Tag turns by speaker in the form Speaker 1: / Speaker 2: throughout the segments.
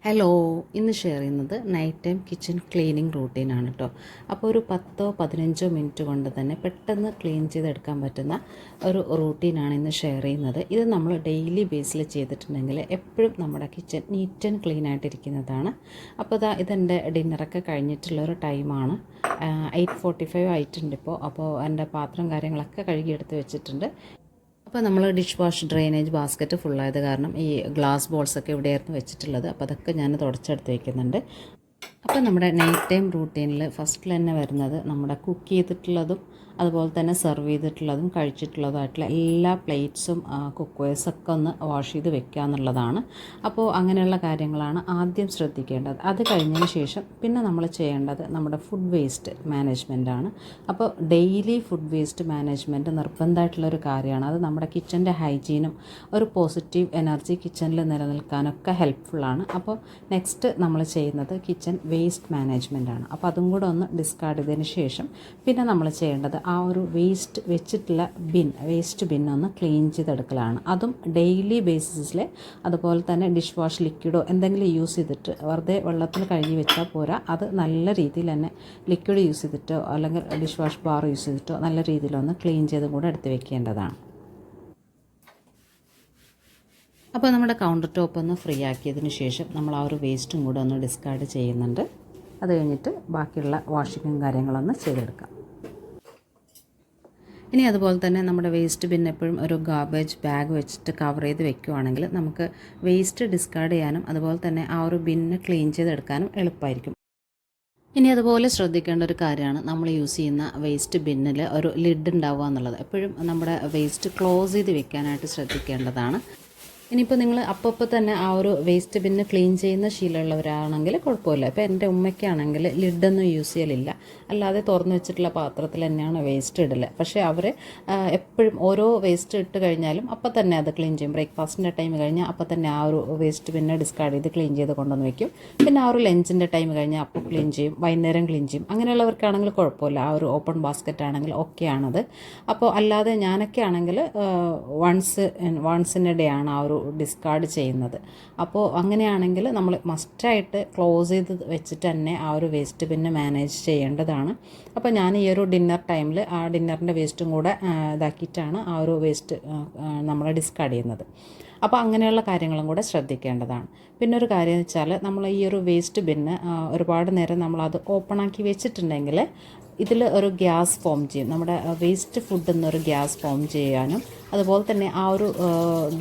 Speaker 1: Hello, ഇന്ന് share ചെയ്യുന്നത് night time kitchen cleaning റൂട്ടീനാണ് കേട്ടോ. അപ്പോൾ ഒരു 10-15 മിനിറ്റ് കൊണ്ട് തന്നെ പെട്ടെന്ന് ക്ലീൻ ചെയ്തെടുക്കാൻ പറ്റുന്ന ഒരു റൂട്ടീനാണ് ഇന്ന് ഷെയർ ചെയ്യുന്നത്. ഇത് നമ്മൾ ഡെയിലി ബേസിൽ ചെയ്തിട്ടുണ്ടെങ്കിൽ എപ്പോഴും നമ്മുടെ കിച്ചൺ നീറ്റ് ആൻഡ് ക്ലീൻ ആയിട്ടിരിക്കുന്നതാണ്. അപ്പോൾ ഇതെൻ്റെ ഡിന്നറൊക്കെ കഴിഞ്ഞിട്ടുള്ളൊരു ടൈമാണ്. 8:45 ആയിട്ടുണ്ട് അപ്പോൾ എൻ്റെ പാത്രം കാര്യങ്ങളൊക്കെ കഴുകിയെടുത്ത് വെച്ചിട്ടുണ്ട്. അപ്പോൾ നമ്മൾ ഡിഷ് വാഷ് ഡ്രെയിനേജ് ബാസ്ക്കറ്റ് ഫുള്ളായത് കാരണം ഈ ഗ്ലാസ് ബോൾസൊക്കെ ഇവിടെയായിരുന്നു വെച്ചിട്ടുള്ളത്. അപ്പോൾ അതൊക്കെ ഞാൻ തുടച്ചെടുത്ത് വയ്ക്കുന്നുണ്ട്. അപ്പോൾ നമ്മുടെ നൈറ്റ് ടൈം റൂട്ടീനിൽ ഫസ്റ്റിൽ തന്നെ വരുന്നത് നമ്മുടെ കുക്ക് ചെയ്തിട്ടുള്ളതും അതുപോലെ തന്നെ സെർവ് ചെയ്തിട്ടുള്ളതും കഴിച്ചിട്ടുള്ളതായിട്ടുള്ള എല്ലാ പ്ലേറ്റ്സും കുക്ക്വേഴ്സൊക്കെ ഒന്ന് വാഷ് ചെയ്ത് വെക്കുക എന്നുള്ളതാണ്. അപ്പോൾ അങ്ങനെയുള്ള കാര്യങ്ങളാണ് ആദ്യം ശ്രദ്ധിക്കേണ്ടത്. അത് കഴിഞ്ഞതിന് ശേഷം പിന്നെ നമ്മൾ ചെയ്യേണ്ടത് നമ്മുടെ ഫുഡ് വേസ്റ്റ് മാനേജ്മെൻറ്റാണ്. അപ്പോൾ ഡെയിലി ഫുഡ് വേസ്റ്റ് മാനേജ്മെൻറ്റ് നിർബന്ധമായിട്ടുള്ളൊരു കാര്യമാണ്. അത് നമ്മുടെ കിച്ചൻ്റെ ഹൈജീനും ഒരു പോസിറ്റീവ് എനർജി കിച്ചണിൽ നിലനിൽക്കാനൊക്കെ ഹെൽപ്ഫുള്ളാണ്. അപ്പോൾ നെക്സ്റ്റ് നമ്മൾ ചെയ്യുന്നത് കിച്ചൺ വേസ്റ്റ് മാനേജ്മെൻറ്റാണ്. അപ്പോൾ അതും കൂടെ ഒന്ന് ഡിസ്കാർഡ് ചെയ്തതിന് ശേഷം പിന്നെ നമ്മൾ ചെയ്യേണ്ടത് ആ ഒരു വേസ്റ്റ് വെച്ചിട്ടുള്ള വേസ്റ്റ് ബിൻ ഒന്ന് ക്ലീൻ ചെയ്തെടുക്കലാണ്. അതും ഡെയിലി ബേസിസിൽ. അതുപോലെ തന്നെ ഡിഷ് വാഷ് ലിക്വിഡോ എന്തെങ്കിലും യൂസ് ചെയ്തിട്ട് വെറുതെ വെള്ളത്തിൽ കഴുകി വെച്ചാൽ പോരാ, അത് നല്ല രീതിയിൽ തന്നെ ലിക്വിഡ് യൂസ് ചെയ്തിട്ടോ അല്ലെങ്കിൽ ഡിഷ് വാഷ് ബാർ യൂസ് ചെയ്തിട്ടോ നല്ല രീതിയിലൊന്ന് ക്ലീൻ ചെയ്തും കൂടെ എടുത്ത് വെക്കേണ്ടതാണ്. അപ്പോൾ നമ്മുടെ കൗണ്ടർ ടോപ്പ് ഒന്ന് ഫ്രീ ആക്കിയതിന് ശേഷം നമ്മൾ ആ ഒരു വേസ്റ്റും കൂടെ ഒന്ന് ഡിസ്കാർഡ് ചെയ്യുന്നുണ്ട്. അത് കഴിഞ്ഞിട്ട് ബാക്കിയുള്ള വാഷിങ്ങും കാര്യങ്ങളൊന്ന് ചെയ്തെടുക്കാം. ഇനി അതുപോലെ തന്നെ നമ്മുടെ വേസ്റ്റ് ബിൻ എപ്പോഴും ഒരു ഗാർബേജ് ബാഗ് വെച്ചിട്ട് കവർ ചെയ്ത് വെക്കുകയാണെങ്കിൽ നമുക്ക് വേസ്റ്റ് ഡിസ്കാർഡ് ചെയ്യാനും അതുപോലെ തന്നെ ആ ഒരു ബിന്ന് ക്ലീൻ ചെയ്തെടുക്കാനും എളുപ്പമായിരിക്കും. ഇനി അതുപോലെ ശ്രദ്ധിക്കേണ്ട ഒരു കാര്യമാണ് നമ്മൾ യൂസ് ചെയ്യുന്ന വേസ്റ്റ് ബിന്നിൽ ഒരു ലിഡ് ഉണ്ടാവുക എന്നുള്ളത്. എപ്പോഴും നമ്മുടെ വേസ്റ്റ് ക്ലോസ് ചെയ്ത് വെക്കാനായിട്ട് ശ്രദ്ധിക്കേണ്ടതാണ്. ഇനിയിപ്പോൾ നിങ്ങൾ അപ്പോൾ തന്നെ ആ ഒരു വേസ്റ്റ് ബിന്ന് ക്ലീൻ ചെയ്യുന്ന ശീലമുള്ളവരാണെങ്കിൽ കുഴപ്പമില്ല. ഇപ്പോൾ എൻ്റെ ഉമ്മയ്ക്കാണെങ്കിൽ ലിഡൊന്നും യൂസ് ചെയ്യലില്ല, അല്ലാതെ തുറന്നു വെച്ചിട്ടുള്ള പാത്രത്തിൽ തന്നെയാണ് വേസ്റ്റ് ഇടൽ. പക്ഷേ അവർ എപ്പോഴും ഓരോ വേസ്റ്റ് ഇട്ട് കഴിഞ്ഞാലും അപ്പോൾ തന്നെ അത് ക്ലീൻ ചെയ്യും. ബ്രേക്ക്ഫാസ്റ്റിൻ്റെ ടൈം കഴിഞ്ഞാൽ അപ്പോൾ തന്നെ ആ ഒരു വേസ്റ്റ് ബിന്നെ ഡിസ്കാർഡ് ചെയ്ത് ക്ലീൻ ചെയ്ത് കൊണ്ടുവന്ന് വയ്ക്കും. പിന്നെ ആ ഒരു ലഞ്ചിൻ്റെ ടൈം കഴിഞ്ഞാൽ അപ്പോൾ ക്ലീൻ ചെയ്യും, വൈകുന്നേരം ക്ലീൻ ചെയ്യും. അങ്ങനെയുള്ളവർക്കാണെങ്കിൽ കുഴപ്പമില്ല, ആ ഒരു ഓപ്പൺ ബാസ്ക്കറ്റ് ആണെങ്കിൽ ഓക്കെയാണത്. അപ്പോൾ അല്ലാതെ ഞാനൊക്കെ ആണെങ്കിൽ വൺസ് ഇൻ എ ഡേ ആണ് ആ ഒരു ഡിസ്കാർഡ് ചെയ്യുന്നത്. അപ്പോൾ അങ്ങനെയാണെങ്കിൽ നമ്മൾ മസ്റ്റായിട്ട് ക്ലോസ് ചെയ്ത് വെച്ചിട്ട് തന്നെ ആ ഒരു വേസ്റ്റ് പിന്നെ മാനേജ് ചെയ്യേണ്ടതാണ്. അപ്പോൾ ഞാൻ ഈ ഒരു ഡിന്നർ ടൈമിൽ ആ ഡിന്നറിൻ്റെ വേസ്റ്റും കൂടെ ഇതാക്കിയിട്ടാണ് ആ ഒരു വേസ്റ്റ് നമ്മൾ ഡിസ്കാർഡ് ചെയ്യുന്നത്. അപ്പോൾ അങ്ങനെയുള്ള കാര്യങ്ങളും കൂടെ ശ്രദ്ധിക്കേണ്ടതാണ്. പിന്നെ ഒരു കാര്യം എന്ന് വെച്ചാൽ നമ്മൾ ഈ ഒരു വേസ്റ്റ് ബിന്ന് ഒരുപാട് നേരം നമ്മളത് ഓപ്പണാക്കി വെച്ചിട്ടുണ്ടെങ്കിൽ ഇതിൽ ഒരു ഗ്യാസ് ഫോം ചെയ്യും. നമ്മുടെ വേസ്റ്റ് ഫുഡിൽ നിന്നൊരു ഗ്യാസ് ഫോം ചെയ്യാനും അതുപോലെ തന്നെ ആ ഒരു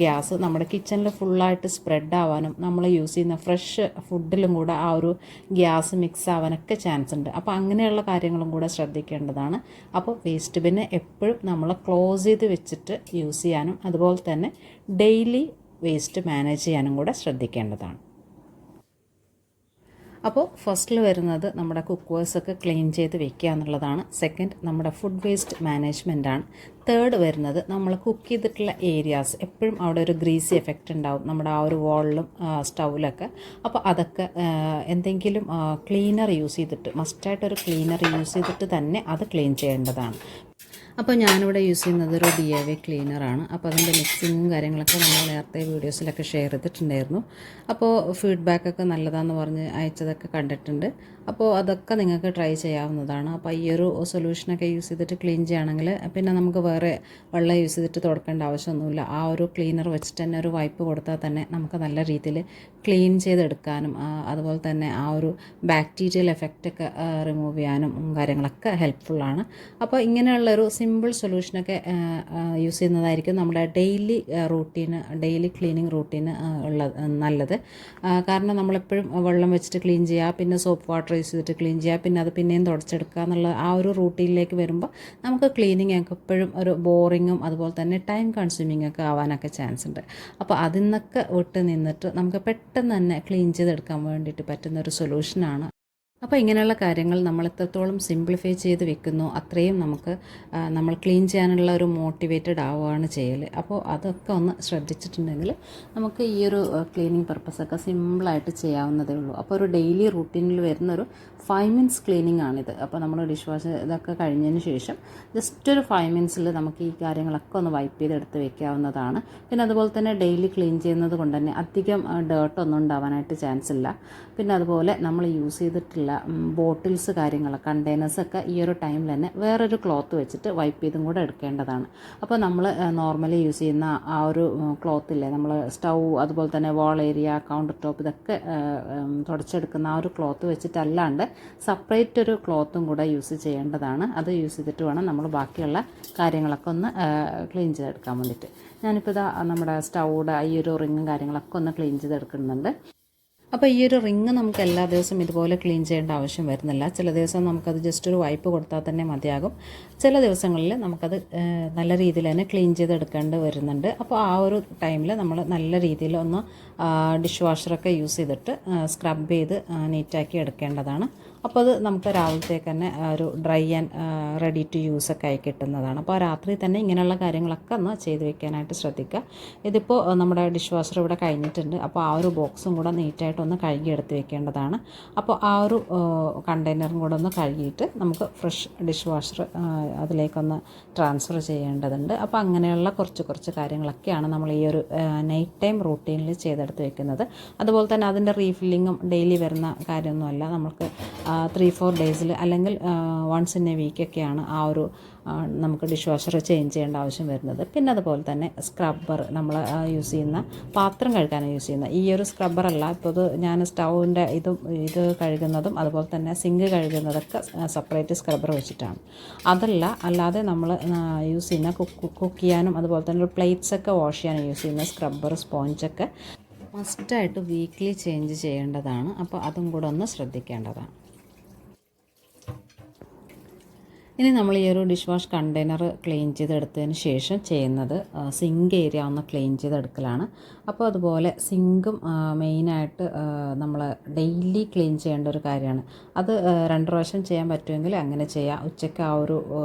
Speaker 1: ഗ്യാസ് നമ്മുടെ കിച്ചണിൽ ഫുള്ളായിട്ട് സ്പ്രെഡ് ആവാനും നമ്മൾ യൂസ് ചെയ്യുന്ന ഫ്രഷ് ഫുഡിലും കൂടെ ആ ഒരു ഗ്യാസ് മിക്സ് ആവാനൊക്കെ ചാൻസ് ഉണ്ട്. അപ്പോൾ അങ്ങനെയുള്ള കാര്യങ്ങളും കൂടെ ശ്രദ്ധിക്കേണ്ടതാണ്. അപ്പോൾ വേസ്റ്റ് ബിന്ന് എപ്പോഴും നമ്മൾ ക്ലോസ് ചെയ്ത് വെച്ചിട്ട് യൂസ് ചെയ്യാനും അതുപോലെ തന്നെ ഡെയിലി വേസ്റ്റ് മാനേജ് ചെയ്യാനും കൂടെ ശ്രദ്ധിക്കേണ്ടതാണ്. അപ്പോൾ ഫസ്റ്റിൽ വരുന്നത് നമ്മുടെ കുക്ക്വേഴ്സൊക്കെ ക്ലീൻ ചെയ്ത് വെക്കുക എന്നുള്ളതാണ്. സെക്കൻഡ് നമ്മുടെ ഫുഡ് വേസ്റ്റ് മാനേജ്മെൻറ്റാണ്. തേർഡ് വരുന്നത് നമ്മൾ കുക്ക് ചെയ്തിട്ടുള്ള ഏരിയാസ് എപ്പോഴും അവിടെ ഒരു ഗ്രീസി എഫക്റ്റ് ഉണ്ടാവും നമ്മുടെ ആ ഒരു വാളിലും സ്റ്റൗവിലൊക്കെ. അപ്പോൾ അതൊക്കെ എന്തെങ്കിലും ക്ലീനർ യൂസ് ചെയ്തിട്ട് മസ്റ്റായിട്ടൊരു ക്ലീനർ യൂസ് ചെയ്തിട്ട് തന്നെ അത് ക്ലീൻ ചെയ്യേണ്ടതാണ്. അപ്പോൾ ഞാനിവിടെ യൂസ് ചെയ്യുന്നത് ഒരു DIY ക്ലീനറാണ്. അപ്പോൾ അതിൻ്റെ മിക്സിങ്ങും കാര്യങ്ങളൊക്കെ നമ്മൾ നേരത്തെ വീഡിയോസിലൊക്കെ ഷെയർ ചെയ്തിട്ടുണ്ടായിരുന്നു. അപ്പോൾ ഫീഡ്ബാക്കൊക്കെ നല്ലതാണെന്ന് പറഞ്ഞ് അയച്ചതൊക്കെ കണ്ടിട്ടുണ്ട്. അപ്പോൾ അതൊക്കെ നിങ്ങൾക്ക് ട്രൈ ചെയ്യാവുന്നതാണ്. അപ്പോൾ ഈ ഒരു സൊല്യൂഷനൊക്കെ യൂസ് ചെയ്തിട്ട് ക്ലീൻ ചെയ്യുകയാണെങ്കിൽ പിന്നെ നമുക്ക് വേറെ വെള്ളം യൂസ് ചെയ്തിട്ട് തുടക്കേണ്ട ആവശ്യമൊന്നുമില്ല. ആ ഒരു ക്ലീനർ വെച്ചിട്ട് തന്നെ ഒരു വൈപ്പ് കൊടുത്താൽ തന്നെ നമുക്ക് നല്ല രീതിയിൽ ക്ലീൻ ചെയ്തെടുക്കാനും അതുപോലെ തന്നെ ആ ഒരു ബാക്ടീരിയൽ എഫക്റ്റൊക്കെ റിമൂവ് ചെയ്യാനും കാര്യങ്ങളൊക്കെ ഹെൽപ്ഫുള്ളാണ്. അപ്പോൾ ഇങ്ങനെയുള്ളൊരു സിമ്പിൾ സൊല്യൂഷനൊക്കെ യൂസ് ചെയ്യുന്നതായിരിക്കും നമ്മുടെ ഡെയിലി ക്ലീനിങ് റൂട്ടീന് നല്ലത്. കാരണം നമ്മളെപ്പോഴും വെള്ളം വെച്ചിട്ട് ക്ലീൻ ചെയ്യുക, പിന്നെ സോപ്പ് വാട്ടർ യൂസ് ചെയ്തിട്ട് ക്ലീൻ ചെയ്യുക, പിന്നെ അത് പിന്നെയും തുടച്ചെടുക്കുക എന്നുള്ള ആ ഒരു റൂട്ടീനിലേക്ക് വരുമ്പോൾ നമുക്ക് ക്ലീനിങ് ഒക്കെ എപ്പോഴും ഒരു ബോറിങ്ങും അതുപോലെ തന്നെ ടൈം കൺസ്യൂമിങ് ഒക്കെ ആവാനൊക്കെ ചാൻസ് ഉണ്ട്. അപ്പോൾ അതിൽ നിന്നൊക്കെ വിട്ട് നിന്നിട്ട് നമുക്ക് പെട്ടെന്ന് തന്നെ ക്ലീൻ ചെയ്തെടുക്കാൻ വേണ്ടിയിട്ട് പറ്റുന്നൊരു സൊല്യൂഷനാണ് അപ്പോൾ ഇങ്ങനെയുള്ള കാര്യങ്ങൾ നമ്മൾ എത്രത്തോളം സിംപ്ലിഫൈ ചെയ്ത് വെക്കുന്നു അത്രയും നമുക്ക് നമ്മൾ ക്ലീൻ ചെയ്യാനുള്ള ഒരു മോട്ടിവേറ്റഡ് ആവുകയാണ് ചെയ്യൽ. അപ്പോൾ അതൊക്കെ ഒന്ന് ശ്രദ്ധിച്ചിട്ടുണ്ടെങ്കിൽ നമുക്ക് ഈ ഒരു ക്ലീനിങ് പർപ്പസൊക്കെ സിമ്പിളായിട്ട് ചെയ്യാവുന്നതേ ഉള്ളൂ. അപ്പോൾ ഒരു ഡെയിലി റൂട്ടീനിൽ വരുന്നൊരു 5 മിനിറ്റ്സ് ക്ലീനിങ് ആണിത്. അപ്പോൾ നമ്മൾ ഡിഷ് വാഷ് ഇതൊക്കെ കഴിഞ്ഞതിന് ശേഷം ജസ്റ്റ് ഒരു 5 മിനിറ്റ്സിൽ നമുക്ക് ഈ കാര്യങ്ങളൊക്കെ ഒന്ന് വൈപ്പ് ചെയ്തെടുത്ത് വെക്കാവുന്നതാണ്. പിന്നെ അതുപോലെ തന്നെ ഡെയിലി ക്ലീൻ ചെയ്യുന്നത് കൊണ്ട് തന്നെ അധികം ഡേർട്ടൊന്നും ഉണ്ടാവാനായിട്ട് ചാൻസ് ഇല്ല. പിന്നെ അതുപോലെ നമ്മൾ യൂസ് ചെയ്തിട്ടുള്ള ബോട്ടിൽസ് കാര്യങ്ങൾ കണ്ടെയ്നേഴ്സൊക്കെ ഈ ഒരു ടൈമിൽ തന്നെ വേറൊരു ക്ലോത്ത് വെച്ചിട്ട് വൈപ്പ് ചെയ്തും കൂടെ എടുക്കേണ്ടതാണ്. അപ്പോൾ നമ്മൾ നോർമലി യൂസ് ചെയ്യുന്ന ആ ഒരു ക്ലോത്തില്ലേ, നമ്മൾ സ്റ്റൗ അതുപോലെ തന്നെ വാൾ ഏരിയ കൗണ്ടർ ടോപ്പ് ഇതൊക്കെ തുടച്ചെടുക്കുന്ന ആ ഒരു ക്ലോത്ത് വെച്ചിട്ടല്ലാണ്ട് സെപ്പറേറ്റ് ഒരു ക്ലോത്തും കൂടെ യൂസ് ചെയ്യേണ്ടതാണ്. അത് യൂസ് ചെയ്തിട്ട് വേണം നമ്മൾ ബാക്കിയുള്ള കാര്യങ്ങളൊക്കെ ഒന്ന് ക്ലീൻ ചെയ്തെടുക്കാൻ വേണ്ടിയിട്ട്. ഞാനിപ്പോൾ ഇതാ നമ്മുടെ സ്റ്റൗയുടെ ഈ ഒരു റിങ്ങും കാര്യങ്ങളൊക്കെ ഒന്ന് ക്ലീൻ ചെയ്തെടുക്കുന്നുണ്ട്. അപ്പോൾ ഈ ഒരു റിങ് നമുക്ക് എല്ലാ ദിവസവും ഇതുപോലെ ക്ലീൻ ചെയ്യേണ്ട ആവശ്യം വരുന്നില്ല. ചില ദിവസം നമുക്കത് ജസ്റ്റ് ഒരു വൈപ്പ് കൊടുത്താൽ തന്നെ മതിയാകും. ചില ദിവസങ്ങളിൽ നമുക്കത് നല്ല രീതിയിൽ തന്നെ ക്ലീൻ ചെയ്തെടുക്കേണ്ടി വരുന്നുണ്ട്. അപ്പോൾ ആ ഒരു ടൈമിൽ നമ്മൾ നല്ല രീതിയിൽ ഒന്ന് ഡിഷ് വാഷറൊക്കെ യൂസ് ചെയ്തിട്ട് സ്ക്രബ് ചെയ്ത് നീറ്റാക്കി എടുക്കേണ്ടതാണ്. അപ്പോൾ അത് നമുക്ക് രാവിലത്തേക്ക് തന്നെ ഒരു dry and ready to use ഒക്കെ ആയി കിട്ടുന്നതാണ്. അപ്പോൾ രാത്രി തന്നെ ഇങ്ങനെയുള്ള കാര്യങ്ങളൊക്കെ ഒന്ന് ചെയ്ത് വെക്കാനായിട്ട് ശ്രദ്ധിക്കുക. ഇതിപ്പോൾ നമ്മുടെ ഡിഷ് വാഷർ ഇവിടെ കഴിഞ്ഞിട്ടുണ്ട്. അപ്പോൾ ആ ഒരു ബോക്സും കൂടെ നീറ്റായിട്ടൊന്ന് കഴുകിയെടുത്ത് വെക്കേണ്ടതാണ്. അപ്പോൾ ആ ഒരു കണ്ടെയ്നറും കൂടെ ഒന്ന് കഴുകിയിട്ട് നമുക്ക് ഫ്രഷ് ഡിഷ് വാഷർ അതിലേക്കൊന്ന് ട്രാൻസ്ഫർ ചെയ്യേണ്ടതുണ്ട്. അപ്പോൾ അങ്ങനെയുള്ള കുറച്ച് കാര്യങ്ങളൊക്കെയാണ് നമ്മൾ ഈ ഒരു നൈറ്റ് ടൈം റൂട്ടീനിൽ ചെയ്തെടുത്ത് വെക്കുന്നത്. അതുപോലെ തന്നെ അതിൻ്റെ റീഫില്ലിങ്ങും ഡെയിലി വരുന്ന കാര്യമൊന്നുമല്ല. നമുക്ക് 3-4 ഡേയ്സിൽ അല്ലെങ്കിൽ വൺസ് ഇൻ എ വീക്കൊക്കെയാണ് ആ ഒരു നമുക്ക് ഡിഷ് വാഷർ ചേഞ്ച് ചെയ്യേണ്ട ആവശ്യം വരുന്നത്. പിന്നെ അതുപോലെ തന്നെ സ്ക്രബ്ബർ നമ്മൾ യൂസ് ചെയ്യുന്ന പാത്രം കഴുകാൻ യൂസ് ചെയ്യുന്ന ഈ ഒരു സ്ക്രബ്ബറല്ല. ഇപ്പോൾ ഇത് ഞാൻ സ്റ്റൗവിൻ്റെ ഇത് കഴുകുന്നതും അതുപോലെ തന്നെ സിങ്ക് കഴുകുന്നതൊക്കെ സെപ്പറേറ്റ് സ്ക്രബ്ബർ വെച്ചിട്ടാണ്. അല്ലാതെ നമ്മൾ യൂസ് ചെയ്യുന്ന കുക്ക് ചെയ്യാനും അതുപോലെ തന്നെ പ്ലേറ്റ്സൊക്കെ വാഷ് ചെയ്യാനും യൂസ് ചെയ്യുന്ന സ്ക്രബ്ബർ സ്പോഞ്ചൊക്കെ മസ്റ്റായിട്ട് വീക്ക്ലി ചേഞ്ച് ചെയ്യേണ്ടതാണ്. അപ്പോൾ അതും കൂടെ ഒന്ന് ശ്രദ്ധിക്കേണ്ടതാണ്. ഇനി നമ്മൾ ഈ ഒരു ഡിഷ് വാഷ് കണ്ടെയ്നർ ക്ലീൻ ചെയ്തെടുത്തതിന് ശേഷം ചെയ്യുന്നത് സിങ്ക് ഏരിയ ഒന്ന് ക്ലീൻ ചെയ്തെടുക്കലാണ്. അപ്പോൾ അതുപോലെ സിങ്കും മെയിനായിട്ട് നമ്മൾ ഡെയിലി ക്ലീൻ ചെയ്യേണ്ട ഒരു കാര്യമാണ്. അത് 2 പ്രാവശ്യം ചെയ്യാൻ പറ്റുമെങ്കിൽ അങ്ങനെ ചെയ്യാം. ഉച്ചയ്ക്ക് ആ ഒരു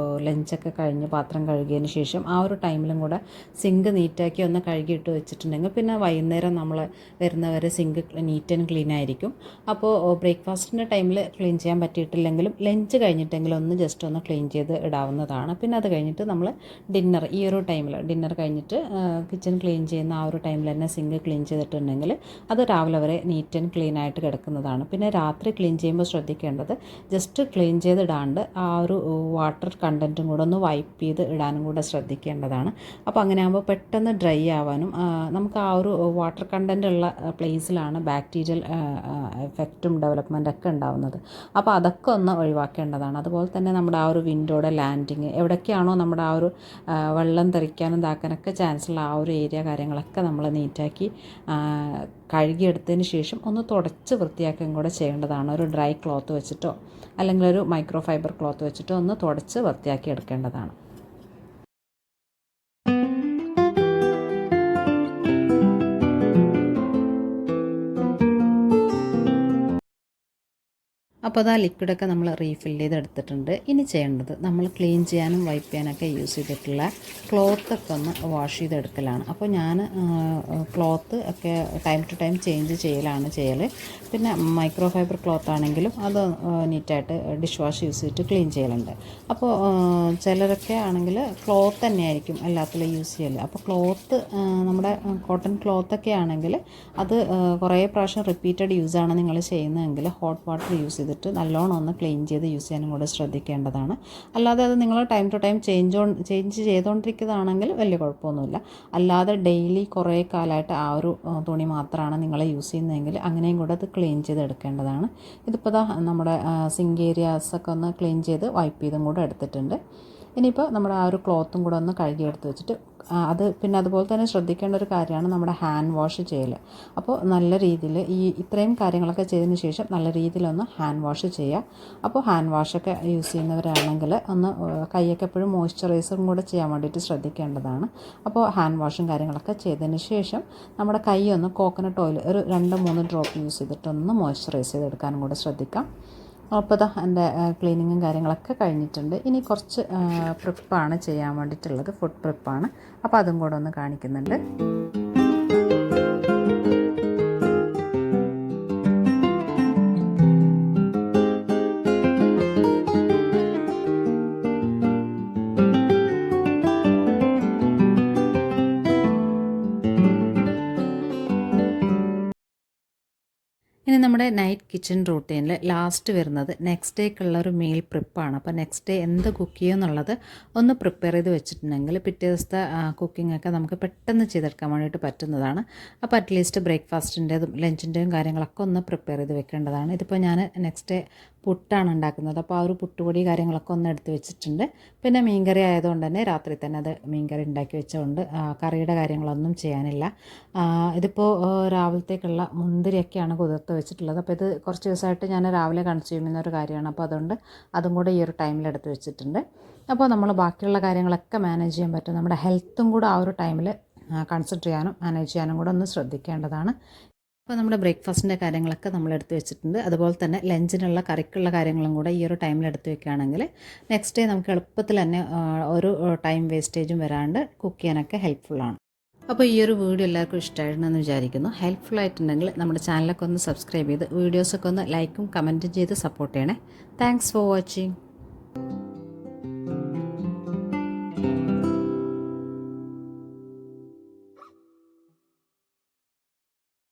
Speaker 1: ലഞ്ചൊക്കെ കഴിഞ്ഞ് പാത്രം കഴുകിയതിന് ശേഷം ആ ഒരു ടൈമിലും കൂടെ സിങ്ക് നീറ്റാക്കി ഒന്ന് കഴുകിയിട്ട് വെച്ചിട്ടുണ്ടെങ്കിൽ പിന്നെ വൈകുന്നേരം നമ്മൾ വരുന്നവരെ സിങ്ക് നീറ്റ് ആൻഡ് ക്ലീൻ ആയിരിക്കും. അപ്പോൾ ബ്രേക്ക്ഫാസ്റ്റിൻ്റെ ടൈമിൽ ക്ലീൻ ചെയ്യാൻ പറ്റിയിട്ടില്ലെങ്കിലും ലഞ്ച് കഴിഞ്ഞിട്ടെങ്കിലും ഒന്ന് ജസ്റ്റ് ഒന്ന് ക്ലീൻ ചെയ്ത് ഇടാവുന്നതാണ്. പിന്നെ അത് കഴിഞ്ഞിട്ട് നമ്മൾ ഈ ഒരു ടൈമിൽ ഡിന്നർ കഴിഞ്ഞിട്ട് കിച്ചൺ ക്ലീൻ ചെയ്യുന്ന ആ ഒരു ടൈമിൽ തന്നെ സിങ്ക് ക്ലീൻ ചെയ്തിട്ടുണ്ടെങ്കിൽ അത് രാവിലെ വരെ നീറ്റ് ആൻഡ് ക്ലീൻ ആയിട്ട് കിടക്കുന്നതാണ്. പിന്നെ രാത്രി ക്ലീൻ ചെയ്യുമ്പോൾ ശ്രദ്ധിക്കേണ്ടത് ജസ്റ്റ് ക്ലീൻ ചെയ്തിടാണ്ട് ആ ഒരു വാട്ടർ കണ്ടൻറ്റും കൂടെ ഒന്ന് വൈപ്പ് ചെയ്ത് ഇടാനും കൂടെ ശ്രദ്ധിക്കേണ്ടതാണ്. അപ്പോൾ അങ്ങനെ ആകുമ്പോൾ പെട്ടെന്ന് ഡ്രൈ ആവാനും നമുക്ക് ആ ഒരു വാട്ടർ കണ്ടൻ്റ് ഉള്ള പ്ലേസിലാണ് ബാക്ടീരിയൽ എഫക്റ്റും ഡെവലപ്മെൻറ്റൊക്കെ ഉണ്ടാകുന്നത്. അപ്പോൾ അതൊക്കെ ഒന്ന് ഒഴിവാക്കേണ്ടതാണ്. അതുപോലെ തന്നെ നമ്മുടെ ആ ഒരു വിൻഡോയുടെ ലാൻഡിങ് എവിടേക്കാണോ നമ്മുടെ ആ ഒരു വെള്ളം തെറിക്കാനും ഇതാക്കാനൊക്കെ ചാൻസുള്ള ആ ഒരു ഏരിയ കാര്യങ്ങളൊക്കെ നമ്മൾ നീറ്റാക്കി കഴുകിയെടുത്തതിന് ശേഷം ഒന്ന് തുടച്ച് വൃത്തിയാക്കുകയും കൂടെ ചെയ്യേണ്ടതാണ്. ഒരു ഡ്രൈ ക്ലോത്ത് വെച്ചിട്ടോ അല്ലെങ്കിൽ ഒരു മൈക്രോ ഫൈബർ ക്ലോത്ത് വെച്ചിട്ടോ ഒന്ന് തുടച്ച് വൃത്തിയാക്കി എടുക്കേണ്ടതാണ്. അപ്പോൾ അത് ആ ലിക്വിഡൊക്കെ നമ്മൾ റീഫിൽ ചെയ്തെടുത്തിട്ടുണ്ട്. ഇനി ചെയ്യേണ്ടത് നമ്മൾ ക്ലീൻ ചെയ്യാനും വൈപ്പ് ചെയ്യാനൊക്കെ യൂസ് ചെയ്തിട്ടുള്ള ക്ലോത്തൊക്കെ ഒന്ന് വാഷ് ചെയ്തെടുക്കലാണ്. അപ്പോൾ ഞാൻ ക്ലോത്ത് ഒക്കെ ടൈം ടു ടൈം ചേഞ്ച് ചെയ്യൽ. പിന്നെ മൈക്രോ ഫൈബർ ക്ലോത്ത് ആണെങ്കിലും അത് നീറ്റായിട്ട് ഡിഷ് വാഷ് യൂസ് ചെയ്തിട്ട് ക്ലീൻ ചെയ്യലുണ്ട്. അപ്പോൾ ചിലരൊക്കെ ആണെങ്കിൽ ക്ലോത്ത് തന്നെയായിരിക്കും എല്ലാത്തിലും യൂസ് ചെയ്യൽ. അപ്പോൾ ക്ലോത്ത് നമ്മുടെ കോട്ടൺ ക്ലോത്തൊക്കെ ആണെങ്കിൽ അത് കുറേ പ്രാവശ്യം റിപ്പീറ്റഡ് യൂസാണ് നിങ്ങൾ ചെയ്യുന്നതെങ്കിൽ ഹോട്ട് വാട്ടർ യൂസ് ചെയ്തിട്ട് നല്ലോണം ഒന്ന് ക്ലീൻ ചെയ്ത് യൂസ് ചെയ്യാനും കൂടെ ശ്രദ്ധിക്കേണ്ടതാണ്. അല്ലാതെ അത് നിങ്ങൾ ടൈം ടു ടൈം ചേഞ്ച് ചെയ്തുകൊണ്ടിരിക്കുന്നതാണെങ്കിൽ വലിയ കുഴപ്പമൊന്നുമില്ല. അല്ലാതെ ഡെയിലി കുറേ കാലമായിട്ട് ആ ഒരു തുണി മാത്രമാണ് നിങ്ങൾ യൂസ് ചെയ്യുന്നതെങ്കിൽ അങ്ങനെയും കൂടെ അത് ക്ലീൻ ചെയ്ത് എടുക്കേണ്ടതാണ്. ഇതിപ്പോൾ നമ്മുടെ സിങ്ക് ഏരിയാസൊക്കെ ഒന്ന് ക്ലീൻ ചെയ്ത് വൈപ്പ് ചെയ്തും കൂടെ എടുത്തിട്ടുണ്ട്. ഇനിയിപ്പോൾ നമ്മുടെ ആ ഒരു ക്ലോത്തും കൂടെ ഒന്ന് കഴുകിയെടുത്ത് വെച്ചിട്ട് അത് പിന്നെ അതുപോലെ തന്നെ ശ്രദ്ധിക്കേണ്ട ഒരു കാര്യമാണ് നമ്മുടെ ഹാൻഡ് വാഷ് ചെയ്യൽ. അപ്പോൾ നല്ല രീതിയിൽ ഇത്രയും കാര്യങ്ങളൊക്കെ ചെയ്തതിന് ശേഷം നല്ല രീതിയിലൊന്ന് ഹാൻഡ് വാഷ് ചെയ്യുക. അപ്പോൾ ഹാൻഡ് വാഷൊക്കെ യൂസ് ചെയ്യുന്നവരാണെങ്കിൽ ഒന്ന് കൈയൊക്കെ എപ്പോഴും മോയ്സ്ചറൈസറും കൂടെ ചെയ്യാൻ വേണ്ടിയിട്ട് ശ്രദ്ധിക്കേണ്ടതാണ്. അപ്പോൾ ഹാൻഡ് വാഷും കാര്യങ്ങളൊക്കെ ചെയ്തതിന് ശേഷം നമ്മുടെ കൈ ഒന്ന് കോക്കനട്ട് ഓയിൽ ഒരു 2-3 ഡ്രോപ്പ് യൂസ് ചെയ്തിട്ടൊന്ന് മോയ്സ്ചറൈസ് ചെയ്തെടുക്കാനും കൂടെ ശ്രദ്ധിക്കാം. അപ്പോൾ ദാ എൻ്റെ ക്ലീനിങ്ങും കാര്യങ്ങളൊക്കെ കഴിഞ്ഞിട്ടുണ്ട്. ഇനി കുറച്ച് പ്രിപ്പാണ് ചെയ്യാൻ വേണ്ടിയിട്ടുള്ളത്, ഫുഡ് പ്രിപ്പാണ്. അപ്പോൾ അതും കൂടെ ഒന്ന് കാണിക്കുന്നുണ്ട്. ഇനി നമ്മുടെ നൈറ്റ് കിച്ചൺ റൂട്ടീനിൽ ലാസ്റ്റ് വരുന്നത് നെക്സ്റ്റ് ഡേക്കുള്ള ഒരു മീൽ പ്രിപ്പാണ്. അപ്പോൾ നെക്സ്റ്റ് ഡേ എന്ത് കുക്ക് ചെയ്യുമെന്നുള്ളത് ഒന്ന് പ്രിപ്പയർ ചെയ്ത് വെച്ചിട്ടുണ്ടെങ്കിൽ പിറ്റേ ദിവസത്തെ കുക്കിങ്ങൊക്കെ നമുക്ക് പെട്ടെന്ന് ചെയ്തെടുക്കാൻ വേണ്ടിയിട്ട് പറ്റുന്നതാണ്. അപ്പോൾ അറ്റ്ലീസ്റ്റ് ബ്രേക്ക്ഫാസ്റ്റിൻ്റെതും ലഞ്ചിൻ്റെയും കാര്യങ്ങളൊക്കെ ഒന്ന് പ്രിപ്പയർ ചെയ്ത് വെക്കേണ്ടതാണ്. ഇതിപ്പോൾ ഞാൻ നെക്സ്റ്റ് ഡേ പുട്ടാണ് ഉണ്ടാക്കുന്നത്. അപ്പോൾ ആ ഒരു പുട്ടുപൊടി കാര്യങ്ങളൊക്കെ ഒന്ന് എടുത്ത് വെച്ചിട്ടുണ്ട്. പിന്നെ മീൻകറി ആയതുകൊണ്ട് തന്നെ രാത്രി തന്നെ അത് മീൻകറി ഉണ്ടാക്കി വെച്ചുകൊണ്ട് കറിയുടെ കാര്യങ്ങളൊന്നും ചെയ്യാനില്ല. ഇതിപ്പോൾ രാവിലത്തേക്കുള്ള മുന്തിരിയൊക്കെയാണ് കുതിർത്ത് വെച്ചിട്ടുള്ളത്. അപ്പോൾ ഇത് കുറച്ച് ദിവസമായിട്ട് ഞാൻ രാവിലെ കൺസ്യൂം ചെയ്യുന്ന ഒരു കാര്യമാണ്. അപ്പോൾ അതുകൊണ്ട് അതും കൂടെ ഈ ഒരു ടൈമിൽ എടുത്ത് വെച്ചിട്ടുണ്ട്. അപ്പോൾ നമ്മൾ ബാക്കിയുള്ള കാര്യങ്ങളൊക്കെ മാനേജ് ചെയ്യാൻ പറ്റും. നമ്മുടെ ഹെൽത്തും കൂടെ ആ ഒരു ടൈമിൽ കൺസിഡർ ചെയ്യാനും മാനേജ് ചെയ്യാനും കൂടെ ഒന്ന് ശ്രദ്ധിക്കേണ്ടതാണ്. അപ്പോൾ നമ്മുടെ ബ്രേക്ക്ഫാസ്റ്റിൻ്റെ കാര്യങ്ങളൊക്കെ നമ്മൾ എടുത്ത് വെച്ചിട്ടുണ്ട്. അതുപോലെ തന്നെ ലഞ്ചിനുള്ള കറിക്കുള്ള കാര്യങ്ങളും കൂടെ ഈ ഒരു ടൈമിൽ എടുത്ത് വെക്കുകയാണെങ്കിൽ നെക്സ്റ്റ് ഡേ നമുക്ക് എളുപ്പത്തിൽ തന്നെ ഒരു ടൈം വേസ്റ്റേജും വരാണ്ട് കുക്ക് ചെയ്യാനൊക്കെ ഹെൽപ്ഫുള്ളാണ്. അപ്പോൾ ഈ ഒരു വീഡിയോ എല്ലാവർക്കും ഇഷ്ടമായിരുന്നെന്ന് വിചാരിക്കുന്നു. ഹെൽപ്ഫുൾ ആയിട്ടുണ്ടെങ്കിൽ നമ്മുടെ ചാനലൊക്കെ ഒന്ന് സബ്സ്ക്രൈബ് ചെയ്ത് വീഡിയോസൊക്കെ ഒന്ന് ലൈക്കും കമൻറ്റും ചെയ്ത് സപ്പോർട്ട് ചെയ്യണേ. Thanks for watching.